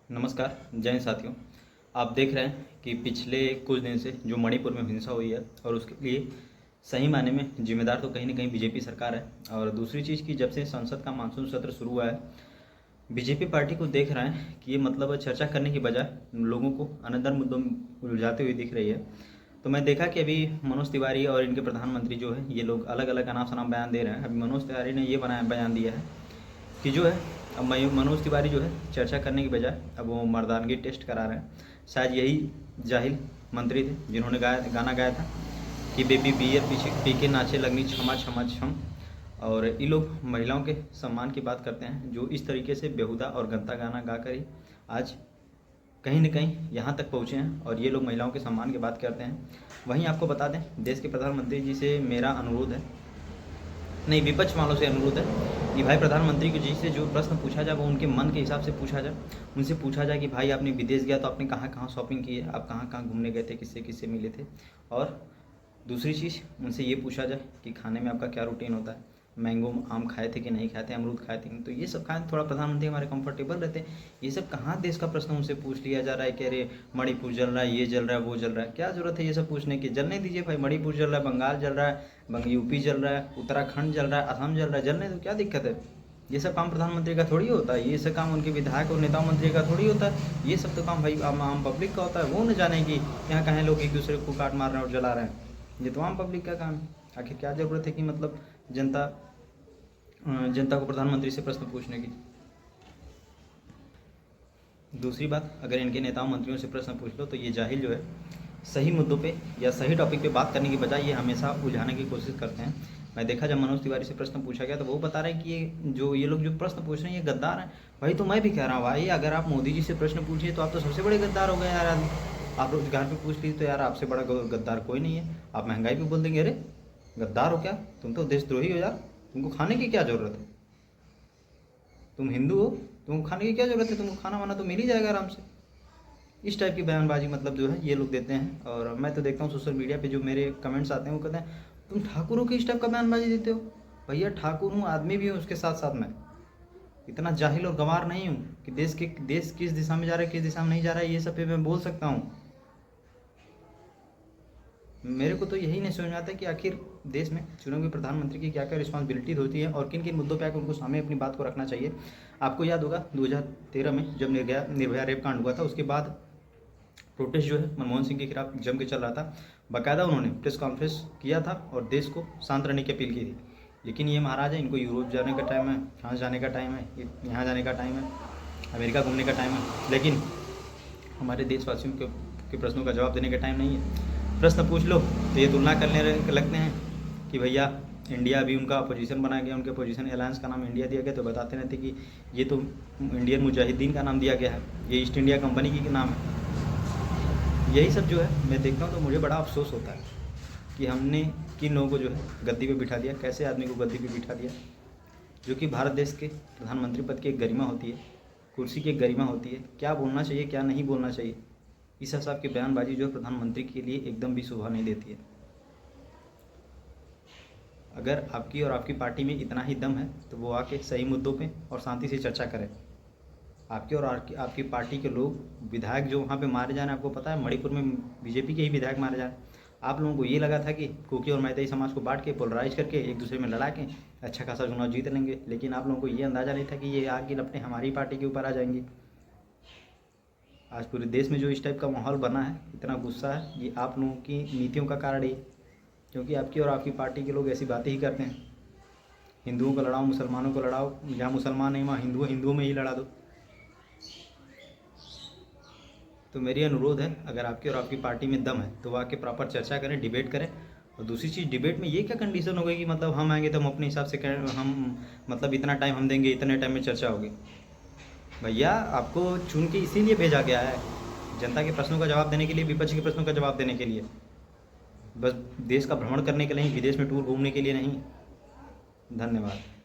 नमस्कार, जय हिंद साथियों। आप देख रहे हैं कि पिछले कुछ दिन से जो मणिपुर में हिंसा हुई है और उसके लिए सही मायने में जिम्मेदार तो कहीं न कहीं बीजेपी सरकार है। और दूसरी चीज़ कि जब से संसद का मानसून सत्र शुरू हुआ है, बीजेपी पार्टी को देख रहे हैं कि ये मतलब चर्चा करने की बजाय लोगों को अनदर मुद्दों में उलझाते हुए दिख रही है। तो मैं देखा कि अभी मनोज तिवारी और इनके प्रधानमंत्री जो है ये लोग अलग अलग अनाप-शनाप बयान दे रहे हैं। अभी मनोज तिवारी ने ये बयान दिया है कि जो है अब मनोज तिवारी जो है चर्चा करने की बजाय अब वो मर्दानगी टेस्ट करा रहे हैं। शायद यही जाहिल मंत्री थे जिन्होंने गाना गाया था कि बेबी बियर पी के नाचे लगनी क्षमा क्षमा क्षम। और ये लोग महिलाओं के सम्मान की बात करते हैं, जो इस तरीके से बेहुदा और गंदा गाना गा कर ही आज कहीं न कहीं यहाँ तक पहुँचे हैं और ये लोग महिलाओं के सम्मान की बात करते हैं। वहीं आपको बता दें, देश के प्रधानमंत्री जी से मेरा अनुरोध है, नहीं विपक्ष वालों से अनुरोध है कि भाई प्रधानमंत्री जी से जो प्रश्न पूछा जाए वो उनके मन के हिसाब से पूछा जाए। उनसे पूछा जाए कि भाई आपने विदेश गया तो आपने कहाँ कहाँ शॉपिंग की है, आप कहाँ कहाँ घूमने गए थे, किससे किससे मिले थे। और दूसरी चीज़ उनसे ये पूछा जाए कि खाने में आपका क्या रूटीन होता है, मैंगो आम खाए थे कि नहीं खाए थे, अमरूद खाए थे, तो ये सब खाए थोड़ा प्रधानमंत्री हमारे कंफर्टेबल रहते हैं। ये सब कहाँ देश का प्रश्न उनसे पूछ लिया जा रहा है कि अरे मणिपुर जल रहा है, ये जल रहा है, वो जल रहा है। क्या ज़रूरत है ये सब पूछने की? जलने दीजिए भाई, मणिपुर जल रहा है, बंगाल जल रहा है, यूपी जल रहा है, उत्तराखंड जल रहा है, असम जल रहा है, जलने दो, क्या दिक्कत है? ये सब काम प्रधानमंत्री का थोड़ी होता है, ये सब काम उनके विधायक और नेता मंत्री का थोड़ी होता है। ये सब तो काम भाई आम पब्लिक का होता है। वो न जाने कि यहाँ कहें लोग एक दूसरे को काट मार रहे हैं और जला रहे हैं, ये तो आम पब्लिक का काम है। आखिर क्या ज़रूरत है कि मतलब जनता को प्रधानमंत्री से प्रश्न पूछने की। दूसरी बात, अगर इनके नेताओं मंत्रियों से प्रश्न पूछ लो तो ये जाहिल जो है सही मुद्दों पे या सही टॉपिक पे बात करने की बजाय ये हमेशा उलझाने की कोशिश करते हैं। मैं देखा जब मनोज तिवारी से प्रश्न पूछा गया तो वो बता रहे हैं कि ये लोग जो प्रश्न पूछ रहे हैं ये गद्दार हैं। भाई तो मैं भी कह रहा हूँ भाई, अगर आप मोदी जी से प्रश्न पूछिए तो आप तो सबसे बड़े गद्दार हो गए यार आदमी। आप रोजगार पे पूछ लीजिए तो यार आपसे बड़ा गद्दार कोई नहीं है। आप महंगाई पे बोल देंगे अरे गद्दार हो क्या, तुम तो देशद्रोही हो यार, तुमको खाने की क्या ज़रूरत है, तुम हिंदू हो, तुमको खाने की क्या ज़रूरत है, तुमको खाना वाना तो मिल ही जाएगा आराम से। इस टाइप की बयानबाजी मतलब जो है ये लोग देते हैं। और मैं तो देखता हूँ सोशल मीडिया पे जो मेरे कमेंट्स आते हैं वो कहते हैं तुम ठाकुरों की इस टाइप का बयानबाजी देते हो। भैया ठाकुर हूँ, आदमी भी हूँ, उसके साथ साथ मैं इतना जाहिल और गंवार नहीं हूँ कि देश किस दिशा में जा रहा है किस दिशा में नहीं जा रहा है ये सब पे मैं बोल सकता हूँ। मेरे को तो यही नहीं समझ में आता कि आखिर देश में चुने हुए प्रधानमंत्री की क्या क्या रिस्पॉन्सिबिलिटीज होती है और किन किन मुद्दों पे आकर उनको सामने अपनी बात को रखना चाहिए। आपको याद होगा 2013 में जब निर्भया रेप कांड हुआ था, उसके बाद प्रोटेस्ट जो है मनमोहन सिंह के खिलाफ जम के चल रहा था। बाकायदा उन्होंने प्रेस कॉन्फ्रेंस किया था और देश को शांत रहने की अपील की थी। लेकिन ये महाराज है, इनको यूरोप जाने का टाइम है, फ्रांस जाने का टाइम है, यहाँ जाने का टाइम है, अमेरिका घूमने का टाइम है, लेकिन हमारे देशवासियों के प्रश्नों का जवाब देने का टाइम नहीं है। प्रश्न पूछ लो तो ये तुलना करने लगते हैं कि भैया इंडिया अभी उनका अपोजिशन बनाया गया, उनके अपोजिशन अलायंस का नाम इंडिया दिया गया, तो बताते रहते कि ये तो इंडियन मुजाहिदीन का नाम दिया गया है, ये ईस्ट इंडिया कंपनी की नाम है। यही सब जो है मैं देखता हूँ तो मुझे बड़ा अफसोस होता है कि हमने किन लोगों को जो है गद्दी पे बिठा दिया, कैसे आदमी को गद्दी पे बिठा दिया, जो कि भारत देश के प्रधानमंत्री पद की एक गरिमा होती है, कुर्सी की एक गरिमा होती है, क्या बोलना चाहिए क्या नहीं बोलना चाहिए, इस हिसाब की बयानबाजी जो है प्रधानमंत्री के लिए एकदम भी शोभा नहीं देती है। अगर आपकी और आपकी पार्टी में इतना ही दम है तो वो आके सही मुद्दों पे और शांति से चर्चा करें। आपके और आपकी पार्टी के लोग विधायक जो वहाँ पे मारे जा रहे हैं, आपको पता है मणिपुर में बीजेपी के ही विधायक मारे जा रहे हैं। आप लोगों को ये लगा था कि कुकी और मैतेई समाज को बांट के पोलराइज करके एक दूसरे में लड़ा के अच्छा खासा चुनाव जीत लेंगे, लेकिन आप लोगों को ये अंदाज़ा नहीं था कि ये आग की लपटें हमारी पार्टी के ऊपर आ जाएंगी। आज पूरे देश में जो इस टाइप का माहौल बना है, इतना गुस्सा है, ये आप लोगों की नीतियों का कारण ही, क्योंकि आपकी और आपकी पार्टी के लोग ऐसी बातें ही करते हैं। हिंदुओं को लड़ाओ, मुसलमानों को लड़ाओ, जहाँ मुसलमान नहीं वहाँ हिंदुओं में ही लड़ा दो। तो मेरी अनुरोध है, अगर आपकी और आपकी पार्टी में दम है तो वो आके प्रॉपर चर्चा करें, डिबेट करें। और दूसरी चीज़, डिबेट में ये क्या कंडीशन हो गई कि मतलब हम आएंगे तो हम अपने हिसाब से हम मतलब इतना टाइम हम देंगे, इतने टाइम में चर्चा होगी। भैया आपको चुन के इसीलिए भेजा गया है, जनता के प्रश्नों का जवाब देने के लिए, विपक्ष के प्रश्नों का जवाब देने के लिए, बस देश का भ्रमण करने के लिए नहीं, विदेश में टूर घूमने के लिए नहीं। धन्यवाद।